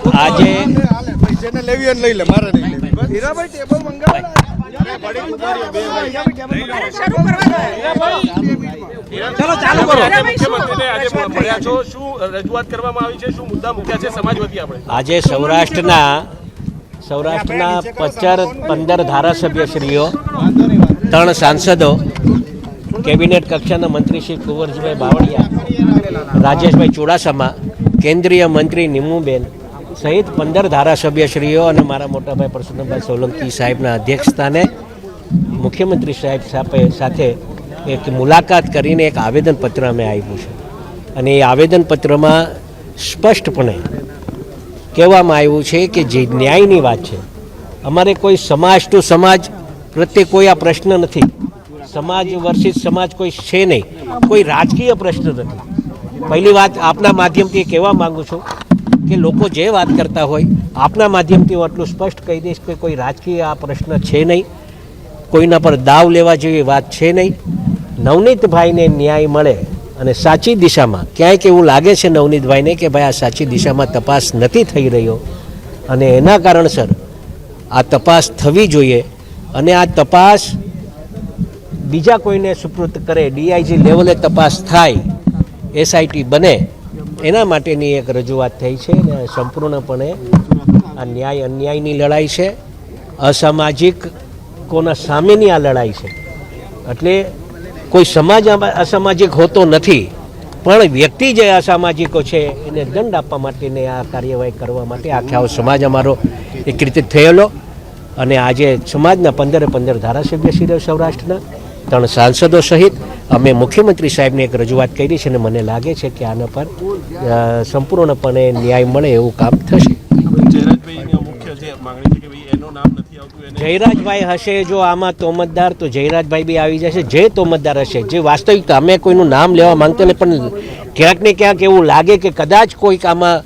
આજે આજે સૌરાષ્ટ્રના 15 ધારાસભ્યશ્રીઓ, 3 સાંસદો, કેબિનેટ કક્ષાના મંત્રી શ્રી કુંવરજીભાઈ બાવળિયા, રાજેશભાઈ ચુડાસમા, કેન્દ્રીય મંત્રી નિમુબેન સહિત 15 ધારાસભ્યશ્રીઓ અને મારા મોટાભાઈ પરસોત્તમભાઈ સોલંકી સાહેબના અધ્યક્ષસ્થાને મુખ્યમંત્રી સાહેબ સાથે એક મુલાકાત કરીને એક આવેદનપત્ર અમે આપ્યું છે. અને એ આવેદનપત્રમાં સ્પષ્ટપણે કહેવામાં આવ્યું છે કે જે ન્યાયની વાત છે, અમારે કોઈ સમાજ ટુ સમાજ પ્રત્યે કોઈ આ પ્રશ્ન નથી, સમાજ વર્સિસ સમાજ કોઈ છે નહીં, કોઈ રાજકીય પ્રશ્ન નથી. પહેલી વાત આપના માધ્યમથી કહેવા માગું છું કે લોકો જે વાત કરતા હોય આપના માધ્યમથી હું આટલું સ્પષ્ટ કહી દઈશ કે કોઈ રાજકીય આ પ્રશ્ન છે નહીં, કોઈના પર દાવ લેવા જેવી વાત છે નહીં. નવનીતભાઈને ન્યાય મળે અને સાચી દિશામાં ક્યાંક એવું લાગે છે નવનીતભાઈને કે ભાઈ આ સાચી દિશામાં તપાસ નથી થઈ રહ્યો અને એના કારણસર આ તપાસ થવી જોઈએ અને આ તપાસ બીજા કોઈને સુપૃત કરે, ડીઆઈજી લેવલે તપાસ થાય, એસઆઈટી બને, એના માટેની એક રજૂઆત થઈ છે. અને સંપૂર્ણપણે આ ન્યાય અન્યાયની લડાઈ છે, અસામાજિક કોના સામેની આ લડાઈ છે. એટલે કોઈ સમાજ અસામાજિક હોતો નથી, પણ વ્યક્તિ જે અસામાજિકો છે એને દંડ આપવા માટેને આ કાર્યવાહી કરવા માટે આખો સમાજ અમારો એક રીતે થયેલો. અને આજે સમાજના 15 ધારાસભ્યશ્રીઓ સૌરાષ્ટ્રના, 3 સાંસદો સહિત અમે મુખ્યમંત્રી સાહેબને એક રજૂઆત કરી છે અને મને લાગે છે કે આના પર સંપૂર્ણપણે ન્યાય મળે એવું કામ થશે. જયરાજભાઈ હશે જો આમાં તોમતદાર, તો જયરાજભાઈ બી આવી જશે. જે તોમતદાર હશે, જે વાસ્તવિક, અમે કોઈનું નામ લેવા માંગતા નહીં, પણ ક્યાંક ને ક્યાંક એવું લાગે કે કદાચ કોઈક આમાં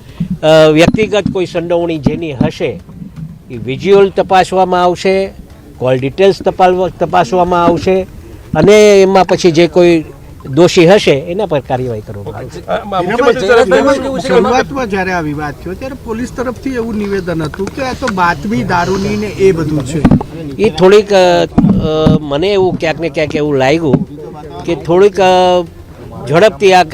વ્યક્તિગત કોઈ સંડોવણી જેની હશે એ વિઝ્યુઅલ તપાસવામાં આવશે, કોલ ડિટેલ્સ તપાસવામાં આવશે અને એમાં પછી જે કોઈ દોષી હશે એના પર કાર્યવાહી કરવામાં આવશે. શરૂઆતમાં જ્યારે આ વિવાદ થયો ત્યારે પોલીસ તરફથી એવું નિવેદન હતું કે આ તો બાતમી દારૂની ને એ બધું છે. એ થોડીક મને એવું ક્યાંક ને ક્યાંક એવું લાગ્યું કે થોડીક ઝડપથી આ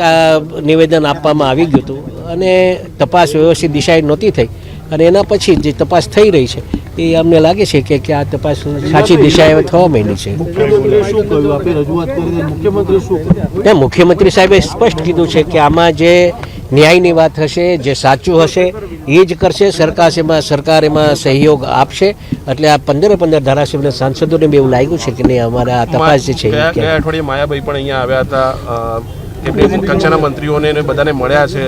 નિવેદન આપવામાં આવી ગયું હતું અને તપાસ વ્યવસ્થિત દિશાએ નહોતી થઈ. અને એના પછી જે તપાસ થઈ રહી છે એ અમને લાગે છે કે આ તપાસ સાચી દિશાએ થવા માંડી છે. મુખ્યમંત્રી સાહેબે સ્પષ્ટ કીધું છે કે આમાં જે ન્યાયની વાત હશે, જે સાચું હશે એ જ કરશે. સરકાર એમાં સહયોગ આપશે. એટલે આ 15 ધારાસભ્ય સાંસદોને બી એવું લાગ્યું છે કે નહીં, અમારે આ તપાસ જે છે. અઠવાડિયે માયાભાઈ પણ અહીંયા આવ્યા હતા, કેબિનેટ કક્ષાના મંત્રીઓને બધાને મળ્યા છે.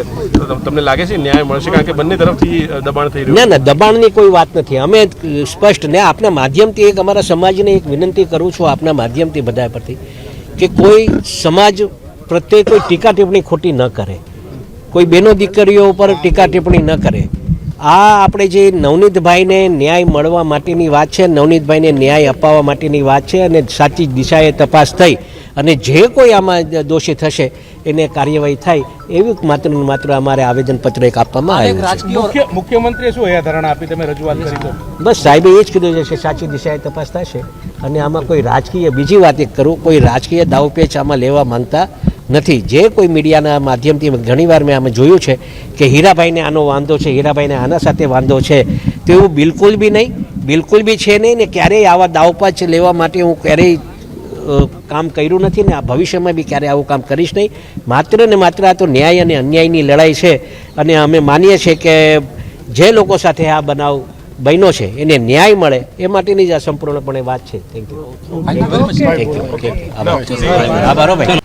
તમને લાગે છે ન્યાય મળશે? કારણ કે બંને તરફથી દબાણ થઈ રહ્યું. ના, દબાણની કોઈ વાત નથી. અમે સ્પષ્ટ ને આપના માધ્યમથી એક અમારા સમાજને એક વિનંતી કરું છું, આપના માધ્યમથી બધા પરથી, કે કોઈ સમાજ પ્રત્યે કોઈ ટીકા ટિપ્પણી ખોટી ન કરે, કોઈ બેનો દીકરીઓ ઉપર ટીકા ટિપ્પણી ન કરે. આ આપણે જે નવનીતભાઈને ન્યાય મળવા માટેની વાત છે, નવનીતભાઈને ન્યાય અપાવવા માટેની વાત છે અને સાચી દિશાએ તપાસ થઈ અને જે કોઈ આમાં દોષી થશે એને કાર્યવાહી થાય એવી માત્ર અમારે આવેદનપત્ર એક આપવામાં આવ્યું છે. મુખ્યમંત્રીએ શું ધારણા આપી, તમે રજૂઆત કરી તો? બસ સાહેબે એ જ કીધું છે કે સાચી દિશાએ તપાસ થશે અને આમાં કોઈ રાજકીય, બીજી વાત એક કરું, કોઈ રાજકીય દાવપેચ આમાં લેવા માંગતા નથી. જે કોઈ મીડિયાના માધ્યમથી ઘણીવાર મેં આમાં જોયું છે કે હીરાભાઈને આનો વાંધો છે, હીરાભાઈને આના સાથે વાંધો છે, તો એવું બિલકુલ બી નહીં, બિલકુલ બી છે નહીં. ને ક્યારેય આવા દાવપેચ લેવા માટે હું ક્યારેય કામ કર્યું નથી ને આ ભવિષ્યમાં બી ક્યારે આવું કામ કરીશ નહીં. માત્ર ને માત્ર આ તો ન્યાય અને અન્યાયની લડાઈ છે અને અમે માનીએ છીએ કે જે લોકો સાથે આ બનાવ બન્યો છે એને ન્યાય મળે એ માટેની જ આ સંપૂર્ણપણે વાત છે. Thank you. આભાર.